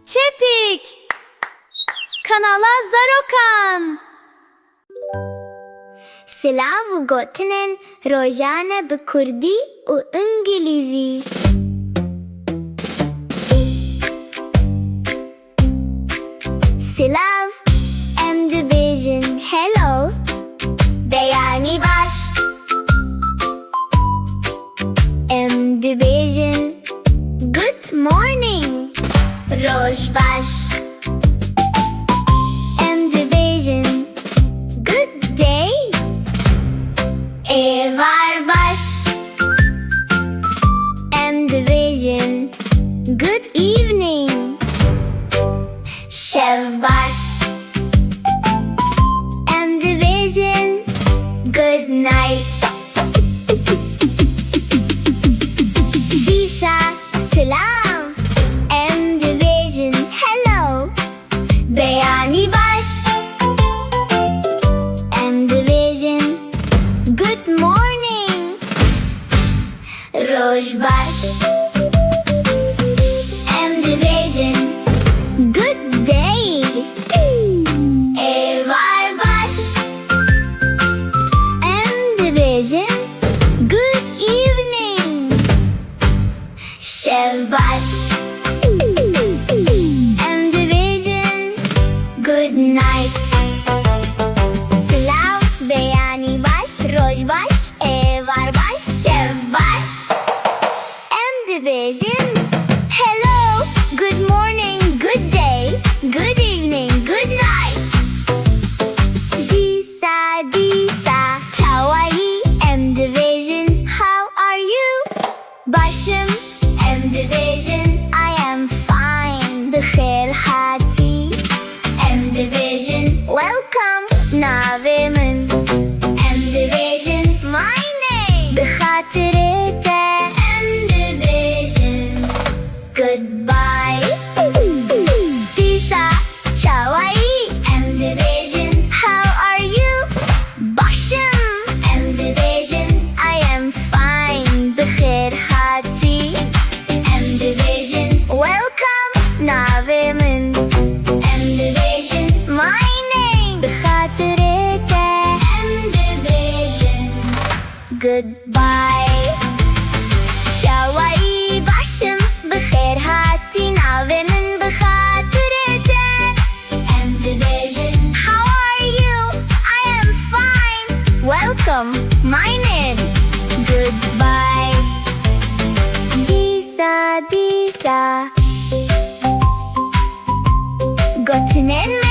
Çepik, Kanala Zarokan. Silav û Gotinên Rojane bi Kurdî û Îngilîzî. Silav, em dibêjin hello, Beyanîbaş. Em dibêjin good morning, Rojbaş. Em dibêjin good day, ezberbaş. Em dibêjin good evening, şevbaş. Em dibêjin good night. Dîsa silav, em dibêjin hello, Beyanîbaş. Em dibêjin good morning, Rojbaş. Em dibêjin good day, ezberbaş. Em dibêjin good evening, şevbaş. Em dibêjin good night. Silav, Beyanîbaş, Rojbaş, ezberbaş, şevbaş. Em dibêjin hello, good morning, good day, good evening, good night. Dîsa, dîsa, awayî. Em dibêjin how are you? Başım. Em dibêjin I am fine, bixêr hatî. Em dibêjin welcome, navê min. Em dibêjin my name, bi xatirê te. Em dibêjin goodbye. Dîsa, awayî. Em dibêjin how are you? Başım. Em dibêjin I am fine, bixêr hatî. Em dibêjin welcome, navê min. Em dibêjin my name, bi xatirê te. Em dibêjin goodbye. Awayî, başım, bixêr hatî, navê min bi xatirê te. Em dibêjin how are you? I am fine, welcome, my name, goodbye. Dîsa, dîsa, Gotinên